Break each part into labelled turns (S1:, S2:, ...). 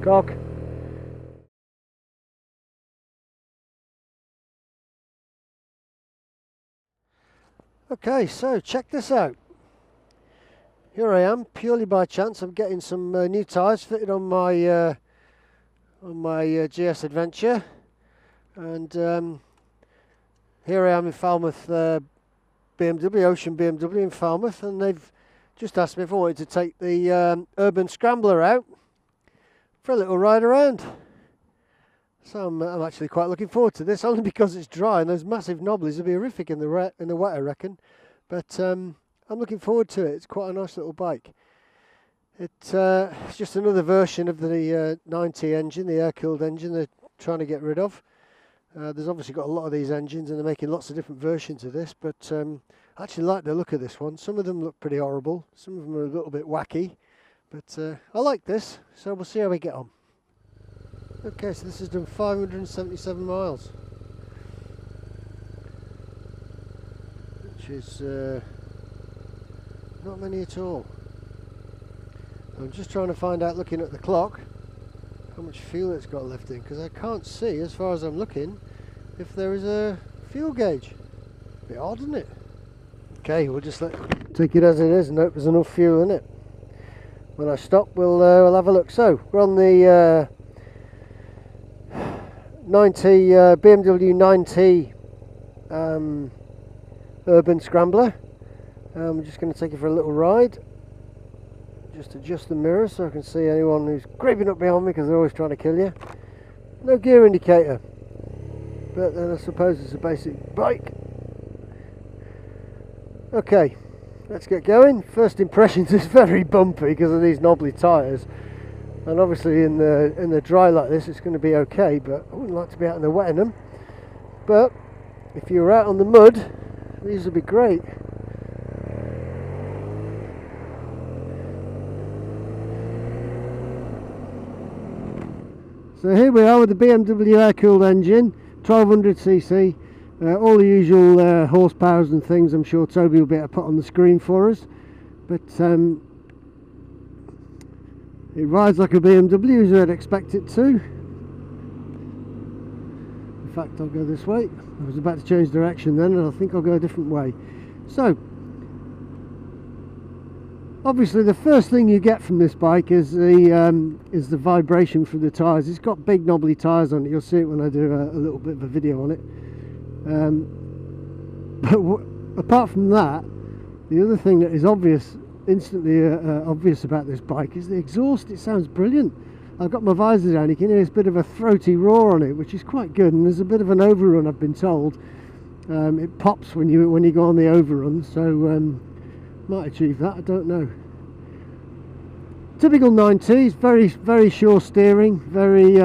S1: Cog. Okay, so check this out. Here I am, purely by chance. I'm getting some new tyres fitted on my GS Adventure, and here I am in Falmouth, BMW, Ocean BMW in Falmouth, and they've just asked me if I wanted to take the urban Scrambler out for a little ride around. So I'm actually quite looking forward to this, only because it's dry and those massive knobblies will be horrific in the wet, I reckon. But I'm looking forward to it. It's quite a nice little bike. It's just another version of the NineT engine, the air-cooled engine they're trying to get rid of. There's obviously got a lot of these engines and they're making lots of different versions of this, but I actually like the look of this one. Some of them look pretty horrible, some of them are a little bit wacky, but I like this, so we'll see how we get on. Okay, so this has done 577 miles, which is not many at all. I'm just trying to find out, looking at the clock, how much fuel it's got left in, because I can't see, as far as I'm looking, if there is a fuel gauge. A bit odd, isn't it? Okay, we'll just take it as it is and hope there's enough fuel in it. When I stop, we'll have a look. So we're on the BMW 9T urban Scrambler. I'm just going to take it for a little ride. Just adjust the mirror so I can see anyone who's creeping up behind me, because they're always trying to kill you. No gear indicator, but then I suppose it's a basic bike. Okay, let's get going. First impressions is very bumpy because of these knobbly tyres, and obviously in the dry like this it's going to be okay, but I wouldn't like to be out in the wet in them. But if you're out on the mud, these would be great. So here we are with the BMW air-cooled engine, 1200cc, all the usual horsepowers and things. I'm sure Toby will be able to put on the screen for us, but it rides like a BMW as I'd expect it to. In fact, I'll go this way. I was about to change direction then, and I think I'll go a different way. So obviously the first thing you get from this bike is the vibration from the tyres. It's got big knobbly tyres on it. You'll see it when I do a little bit of a video on it. But apart from that, the other thing that is instantly obvious about this bike is the exhaust. It sounds brilliant. I've got my visor down. You can hear a bit of a throaty roar on it, which is quite good. And there's a bit of an overrun, I've been told. It pops when you go on the overrun, so might achieve that, I don't know. Typical 9T, very, very sure steering, very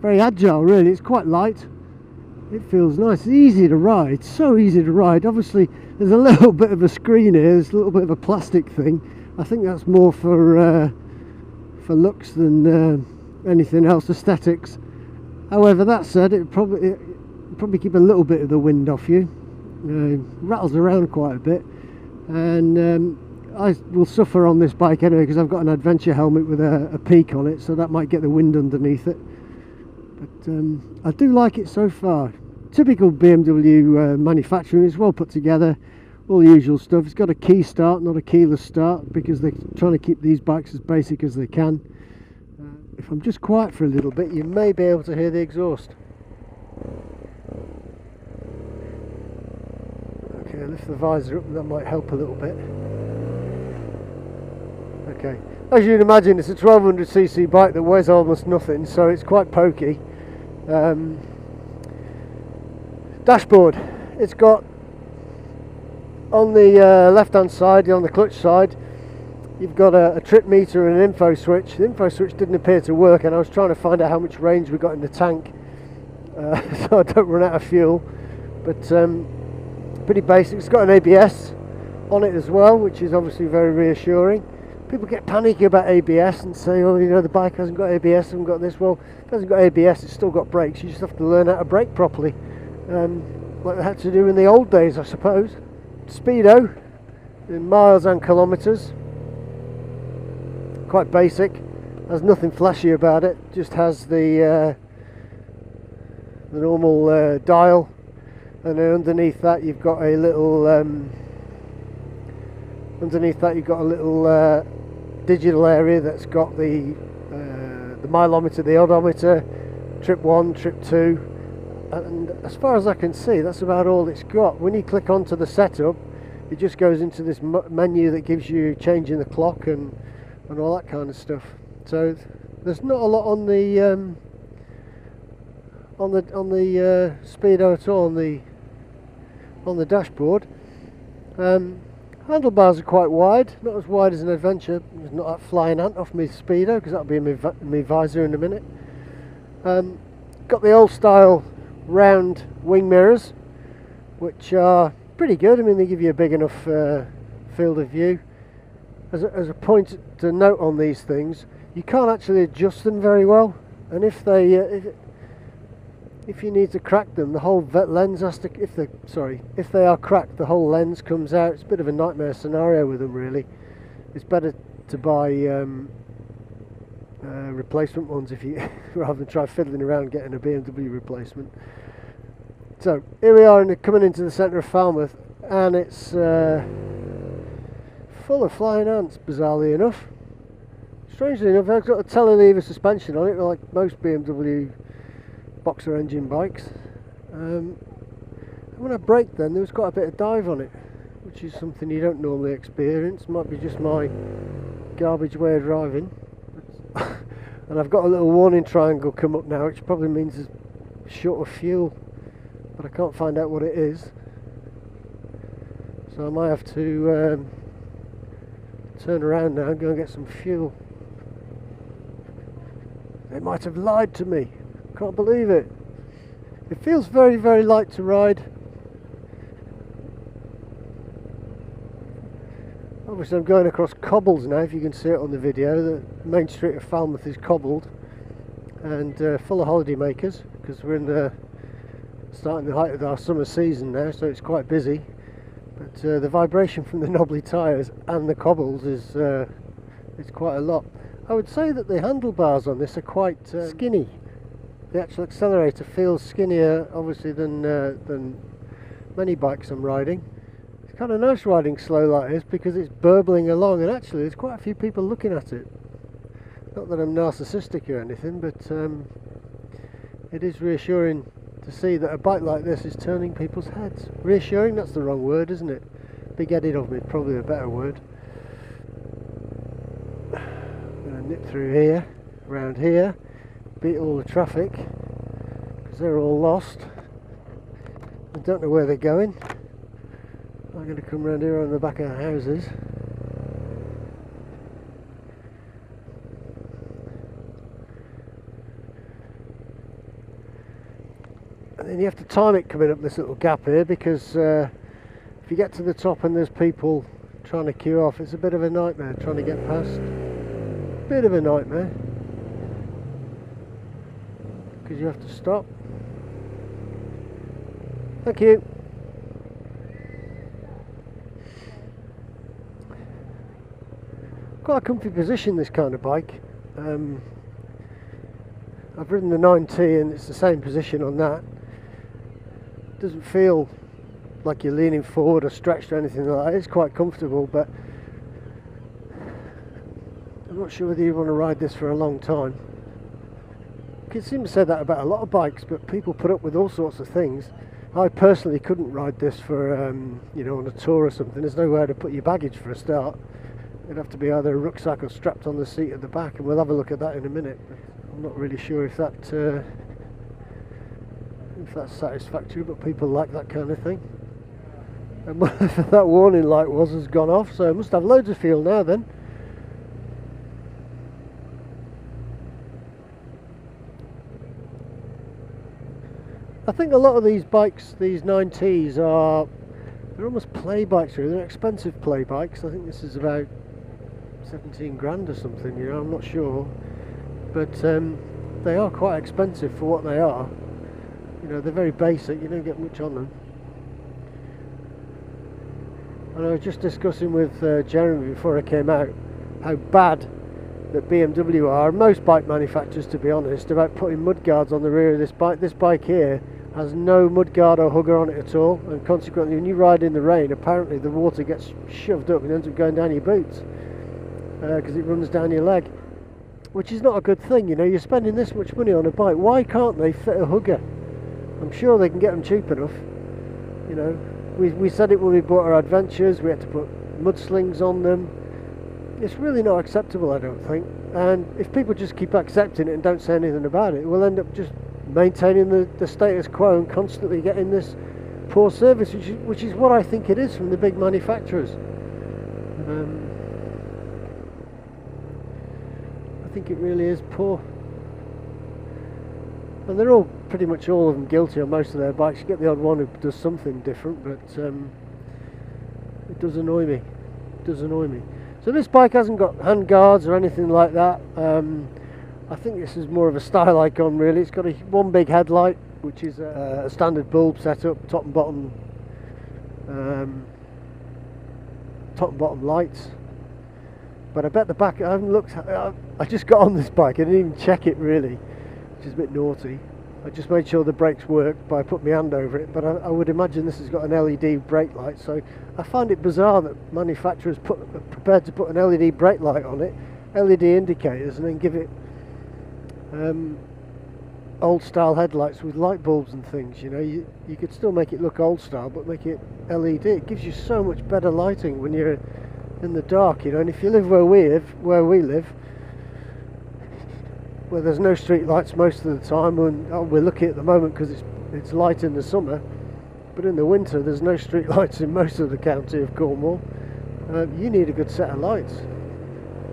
S1: agile really. It's quite light. It feels nice. It's easy to ride, so easy to ride. Obviously there's a little bit of a screen here, there's a little bit of a plastic thing. I think that's more for looks than anything else, aesthetics. However, that said, it probably keep a little bit of the wind off you. Rattles around quite a bit. And I will suffer on this bike anyway, because I've got an adventure helmet with a peak on it, so that might get the wind underneath it. But I do like it so far. Typical BMW manufacturing, is well put together, all the usual stuff. It's got a key start, not a keyless start, because they're trying to keep these bikes as basic as they can. If I'm just quiet for a little bit, you may be able to hear the exhaust. Okay, lift the visor up, and that might help a little bit. Okay, as you'd imagine, it's a 1200cc bike that weighs almost nothing, so it's quite pokey. Dashboard, it's got on the left hand side, on the clutch side, you've got a trip meter and an info switch. The info switch didn't appear to work, and I was trying to find out how much range we got in the tank, so I don't run out of fuel. But pretty basic. It's got an ABS on it as well, which is obviously very reassuring. People get panicky about ABS and say, oh, you know, the bike hasn't got ABS, hasn't got this. Well, it hasn't got ABS, it's still got brakes. You just have to learn how to brake properly, like they had to do in the old days, I suppose. Speedo in miles and kilometres, quite basic. Has nothing flashy about it, just has the normal dial, and then underneath that you've got a little digital area that's got the mileometer, the odometer, trip 1, trip 2, and as far as I can see that's about all it's got. When you click onto the setup, it just goes into this menu that gives you changing the clock and all that kind of stuff. So there's not a lot on the speedo at all on the dashboard. Handlebars are quite wide, not as wide as an Adventure. There's not that flying ant off my speedo, because that'll be in my visor in a minute. Got the old style round wing mirrors, which are pretty good. I mean, they give you a big enough field of view. As a point to note on these things, you can't actually adjust them very well, and if you need to crack them, the whole lens has to. If they are cracked, the whole lens comes out. It's a bit of a nightmare scenario with them, really. It's better to buy replacement ones if you rather than try fiddling around getting a BMW replacement. So here we are coming into the centre of Falmouth, and it's full of flying ants, bizarrely enough. Strangely enough, I've got a telelever suspension on it, like most BMW boxer engine bikes. And when I braked then, there was quite a bit of dive on it, which is something you don't normally experience. Might be just my garbage way of driving. And I've got a little warning triangle come up now, which probably means there's short of fuel, but I can't find out what it is. So I might have to turn around now and go and get some fuel. They might have lied to me. Can't believe it. It feels very, very light to ride. Obviously I'm going across cobbles now, if you can see it on the video. The main street of Falmouth is cobbled and full of holiday makers, because we're in starting the height of our summer season now, so it's quite busy. But the vibration from the knobbly tyres and the cobbles is quite a lot. I would say that the handlebars on this are quite skinny. The actual accelerator feels skinnier, obviously, than many bikes I'm riding. It's kind of nice riding slow like this, because it's burbling along, and actually there's quite a few people looking at it. Not that I'm narcissistic or anything, but it is reassuring to see that a bike like this is turning people's heads. Reassuring, that's the wrong word, isn't it? Big-headed of me, probably a better word. I'm going to nip through here, around here, beat all the traffic, because they're all lost. I don't know where they're going. I'm going to come around here on the back of the houses. And then you have to time it coming up this little gap here, because if you get to the top and there's people trying to queue off, it's a bit of a nightmare trying to get past. Bit of a nightmare, because you have to stop. Thank you. Quite a comfy position, this kind of bike. I've ridden the NineT and it's the same position on that. Doesn't feel like you're leaning forward or stretched or anything like that. It's quite comfortable, but I'm not sure whether you want to ride this for a long time. You can seem to say that about a lot of bikes, but people put up with all sorts of things. I personally couldn't ride this for you know, on a tour or something. There's nowhere to put your baggage for a start. It'd have to be either a rucksack or strapped on the seat at the back, and we'll have a look at that in a minute. I'm not really sure if that's satisfactory, but people like that kind of thing. And whatever that warning light was has gone off, so it must have loads of fuel now then. I think a lot of these bikes, these NineTs, they're almost play bikes really. They're expensive play bikes. I think this is about 17 grand or something, you know, I'm not sure. But they are quite expensive for what they are. You know, they're very basic, you don't get much on them. And I was just discussing with Jeremy before I came out how bad that BMW are, and most bike manufacturers to be honest, about putting mudguards on the rear of this bike. This bike here has no mudguard or hugger on it at all, and consequently when you ride in the rain, apparently the water gets shoved up and ends up going down your boots because it runs down your leg, which is not a good thing. You know, you're spending this much money on a bike, why can't they fit a hugger? I'm sure they can get them cheap enough. You know, we said it when we bought our Adventures, we had to put mud slings on them. It's really not acceptable, I don't think, and if people just keep accepting it and don't say anything about it, we'll end up just maintaining the status quo and constantly getting this poor service, which is what I think it is from the big manufacturers. I think it really is poor, and they're all pretty much all of them guilty on most of their bikes. You get the odd one who does something different, but it does annoy me. It does annoy me. So this bike hasn't got hand guards or anything like that. I think this is more of a style icon really. It's got one big headlight, which is a standard bulb setup, top and bottom lights. But I bet the back, I haven't looked, I just got on this bike, I didn't even check it really, which is a bit naughty. I just made sure the brakes worked by putting my hand over it, but I would imagine this has got an LED brake light, so I find it bizarre that manufacturers are prepared to put an LED brake light on it, LED indicators, and then give it old style headlights with light bulbs and things. You know, you could still make it look old style, but make it LED. It gives you so much better lighting when you're in the dark, you know, and if you live where we live, where there's no street lights most of the time, and we're lucky at the moment because it's light in the summer, but in the winter there's no street lights in most of the county of Cornwall. You need a good set of lights.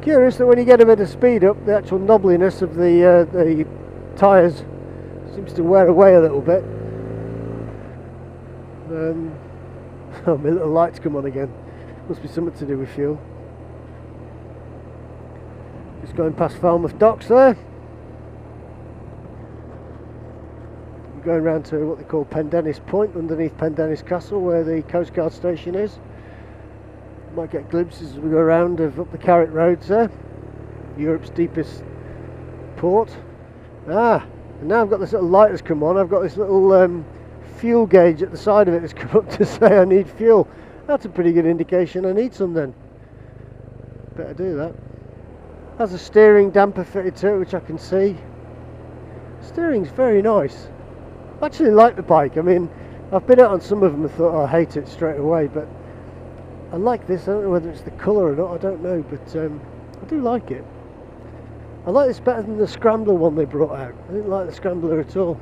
S1: Curious that when you get a bit of speed up, the actual knobbliness of the tyres seems to wear away a little bit. Oh, my little lights come on again. Must be something to do with fuel. Just going past Falmouth Docks there. Going round to what they call Pendennis Point, underneath Pendennis Castle, where the Coast Guard station is. Might get glimpses as we go around of up the Carrick Roads there, Europe's deepest port. And now I've got this little light that's come on. I've got this little fuel gauge at the side of it that's come up to say I need fuel. That's a pretty good indication I need some then. Better do that. Has a steering damper fitted to it, which I can see. Steering's very nice. I actually like the bike. I mean, I've been out on some of them and thought, oh, I hate it straight away, but I like this. I don't know whether it's the colour or not, I don't know, but I do like it. I like this better than the Scrambler one they brought out. I didn't like the Scrambler at all.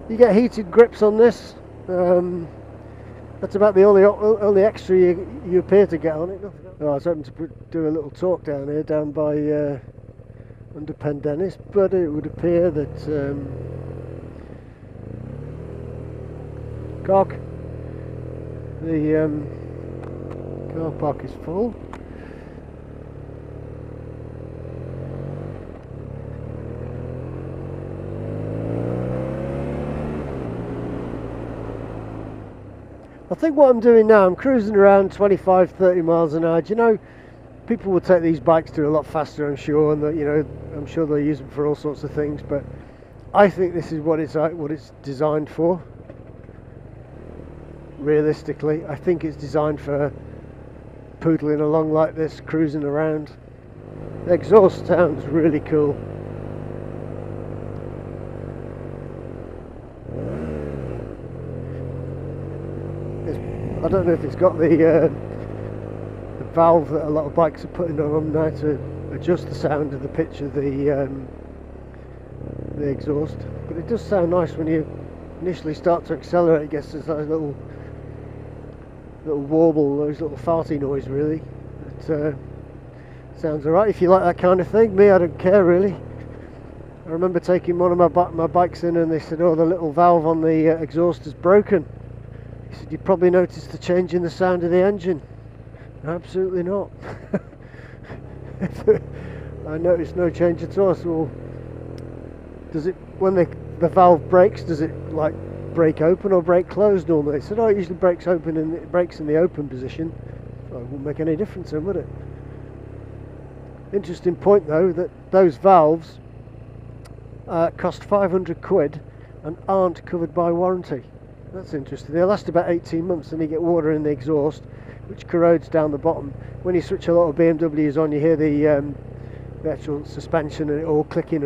S1: You get heated grips on this. That's about the only extra you appear to get on it. Oh, I was hoping to do a little talk down here, down by under Pendennis, but it would appear that the car park is full. I think what I'm doing now, I'm cruising around 25-30 miles an hour. Do you know, people will take these bikes to a lot faster, I'm sure, and that, you know, I'm sure they'll use them for all sorts of things, but I think this is what it's designed for. Realistically, I think it's designed for poodling along like this, cruising around. The exhaust sounds really cool. I don't know if it's got the valve that a lot of bikes are putting on them now to adjust the sound of the pitch of the exhaust, but it does sound nice when you initially start to accelerate. It gets this nice little warble, those little farty noise really. It sounds alright if you like that kind of thing. Me, I don't care really. I remember taking one of my bikes in and they said, oh, the little valve on the exhaust is broken. He said, you probably noticed the change in the sound of the engine. Absolutely not. I noticed no change at all. So, well, does it, when the valve breaks, does it like break open or break closed normally? They said, oh, it usually breaks open and it breaks in the open position. Well, it wouldn't make any difference then, would it? Interesting point though, that those valves cost 500 quid and aren't covered by warranty. That's interesting. They last about 18 months and you get water in the exhaust, which corrodes down the bottom. When you switch a lot of BMWs on, you hear the actual suspension and it all clicking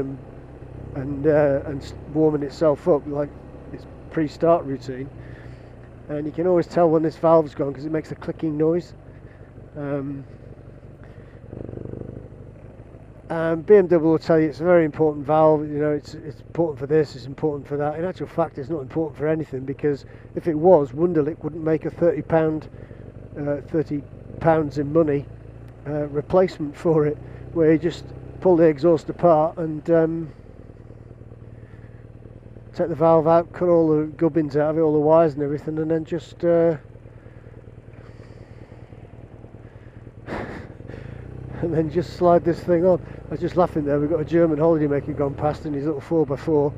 S1: and warming itself up like its pre-start routine. And you can always tell when this valve's gone because it makes a clicking noise. BMW will tell you it's a very important valve, you know, it's important for this, it's important for that. In actual fact, it's not important for anything, because if it was, Wunderlich wouldn't make a £30 in money replacement for it, where you just pull the exhaust apart and take the valve out, cut all the gubbins out of it, all the wires and everything, and then just slide this thing on. I was just laughing there, we've got a German holidaymaker gone past in his little 4x4,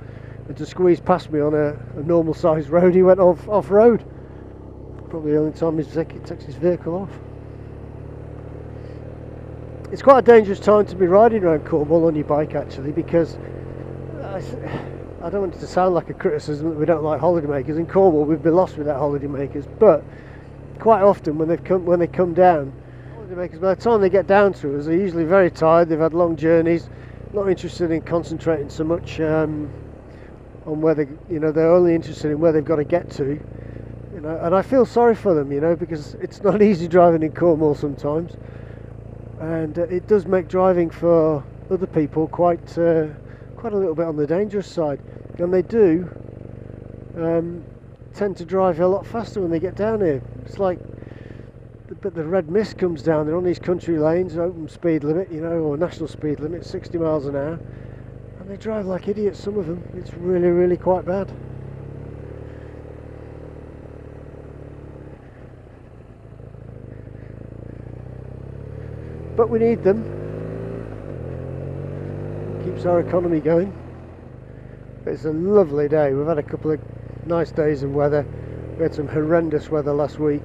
S1: and to squeeze past me on a normal sized road, he went off-road. Probably the only time he takes his vehicle off. It's quite a dangerous time to be riding around Cornwall on your bike, actually, because I don't want it to sound like a criticism that we don't like holidaymakers. In Cornwall we've been lost without holidaymakers, but quite often when they come down, holidaymakers, by the time they get down to us, they're usually very tired, they've had long journeys, not interested in concentrating so much on where they, you know, they're only interested in where they've got to get to, you know, and I feel sorry for them, you know, because it's not easy driving in Cornwall sometimes, and it does make driving for other people quite a little bit on the dangerous side, and they do tend to drive a lot faster when they get down here. It's like, but the red mist comes down, they're on these country lanes, open speed limit, you know, or national speed limit, 60 miles an hour, and they drive like idiots, some of them. It's really, really quite bad. But we need them. Keeps our economy going. It's a lovely day. We've had a couple of nice days of weather. We had some horrendous weather last week.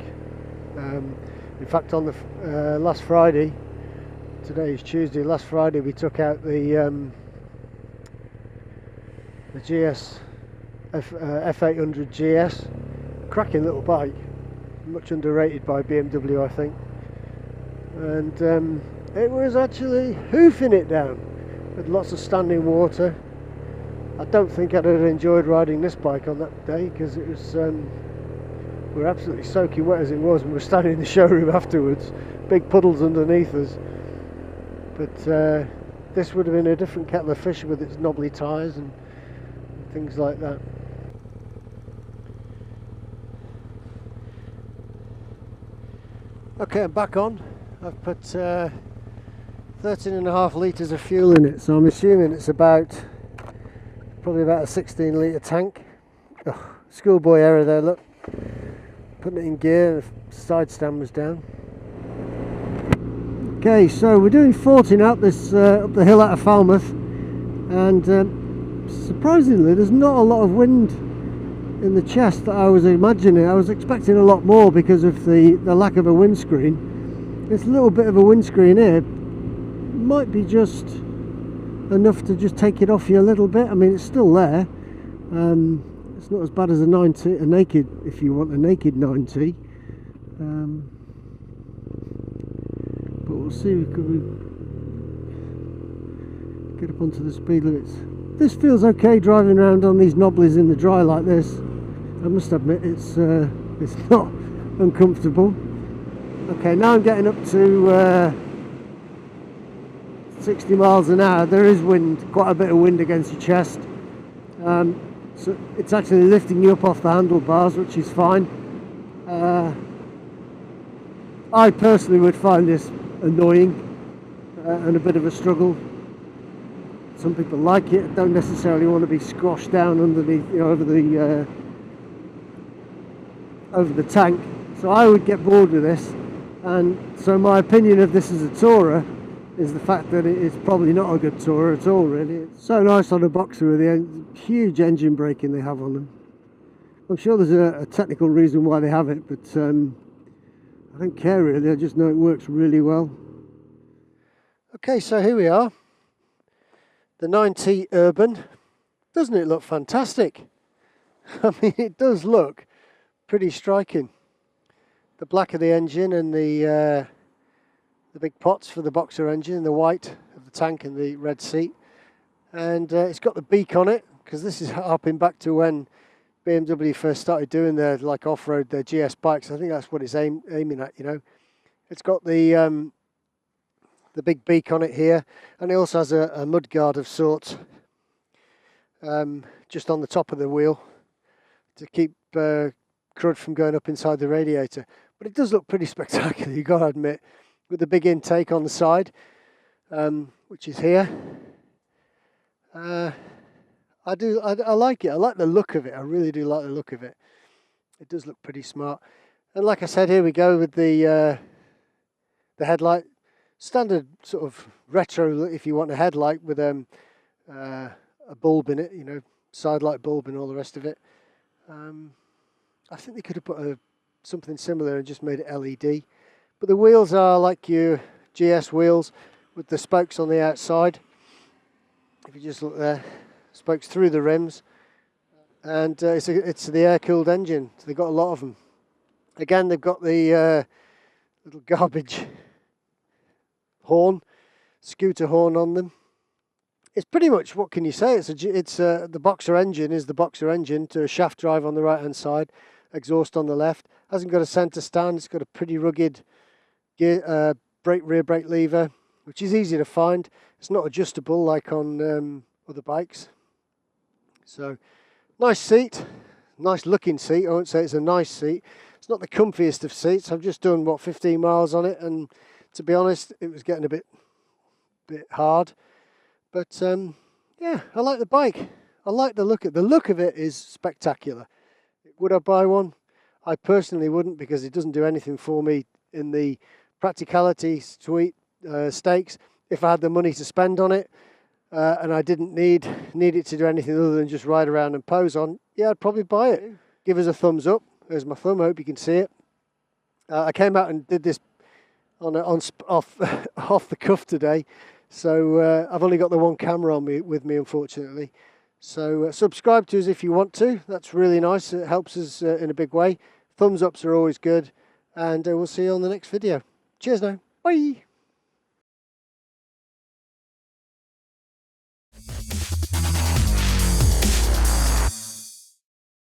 S1: In fact, on the last Friday, today is Tuesday, last Friday we took out the GS F800 GS, cracking little bike, much underrated by BMW, I think, and it was actually hoofing it down with lots of standing water. I don't think I'd have enjoyed riding this bike on that day, because it was we were absolutely soaking wet as it was, and we were standing in the showroom afterwards, big puddles underneath us. But this would have been a different kettle of fish with its knobbly tyres and things like that. Okay, I'm back on. I've put 13.5 litres of fuel in it, so I'm assuming it's probably about a 16 litre tank. Oh, schoolboy error there, look. Putting it in gear, the side stand was down. Okay, so we're doing 40 now up the hill out of Falmouth, and surprisingly there's not a lot of wind in the chest that I was imagining. I was expecting a lot more because of the lack of a windscreen. This little bit of a windscreen here might be just enough to just take it off you a little bit. I mean, it's still there. It's not as bad as a NineT, a naked, if you want a naked NineT. But we'll see, could we get up onto the speed limits. This feels okay driving around on these knobblies in the dry like this. I must admit it's not uncomfortable. Okay, now I'm getting up to 60 miles an hour. There is wind, quite a bit of wind against your chest. So it's actually lifting you up off the handlebars, which is fine. I personally would find this annoying and a bit of a struggle. Some people like it, don't necessarily want to be squashed down underneath, you know, over the tank. So I would get bored with this, and so my opinion of this as a tourer is the fact that it is probably not a good tourer at all, really. It's so nice on a Boxer with the huge engine braking they have on them. I'm sure there's a technical reason why they have it, but I don't care really, I just know it works really well. Okay, so here we are. The NineT Urban. Doesn't it look fantastic? I mean, it does look pretty striking. The black of the engine and the big pots for the boxer engine, the white of the tank and the red seat. And it's got the beak on it, because this is harping back to when BMW first started doing their off-road, their GS bikes. I think that's what it's aiming at, you know. It's got the big beak on it here, and it also has a mud guard of sorts just on the top of the wheel to keep crud from going up inside the radiator. But it does look pretty spectacular, you've got to admit, with the big intake on the side, which is here. I like it. I like the look of it. I really do like the look of it. It does look pretty smart. And like I said, here we go with the headlight. Standard sort of retro, if you want a headlight with a bulb in it, you know, side light bulb and all the rest of it. I think they could have put something similar and just made it LED. But the wheels are like your GS wheels with the spokes on the outside. If you just look there, spokes through the rims. And it's the air-cooled engine, so they've got a lot of them. Again, they've got the little garbage horn, scooter horn on them. It's pretty much, what can you say? The boxer engine is the boxer engine to a shaft drive on the right hand side, exhaust on the left. Hasn't got a centre stand. It's got a pretty rugged gear, rear brake lever, which is easy to find. It's not adjustable like on other bikes. So nice seat, nice looking seat. I won't say it's a nice seat. It's not the comfiest of seats. I've just done 15 miles on it, and to be honest, it was getting a bit hard. But yeah, I like the bike. I like the look of it. The look of it is spectacular. Would I buy one? I personally wouldn't, because it doesn't do anything for me in the practicality stakes. If I had the money to spend on it and I didn't need it to do anything other than just ride around and pose on, yeah, I'd probably buy it. Give us a thumbs up. There's my thumb. I hope you can see it. I came out and did this off the cuff today, so I've only got the one camera on with me, unfortunately. So subscribe to us if you want to. That's really nice. It helps us in a big way. Thumbs ups are always good, and we'll see you on the next video. Cheers now. Bye.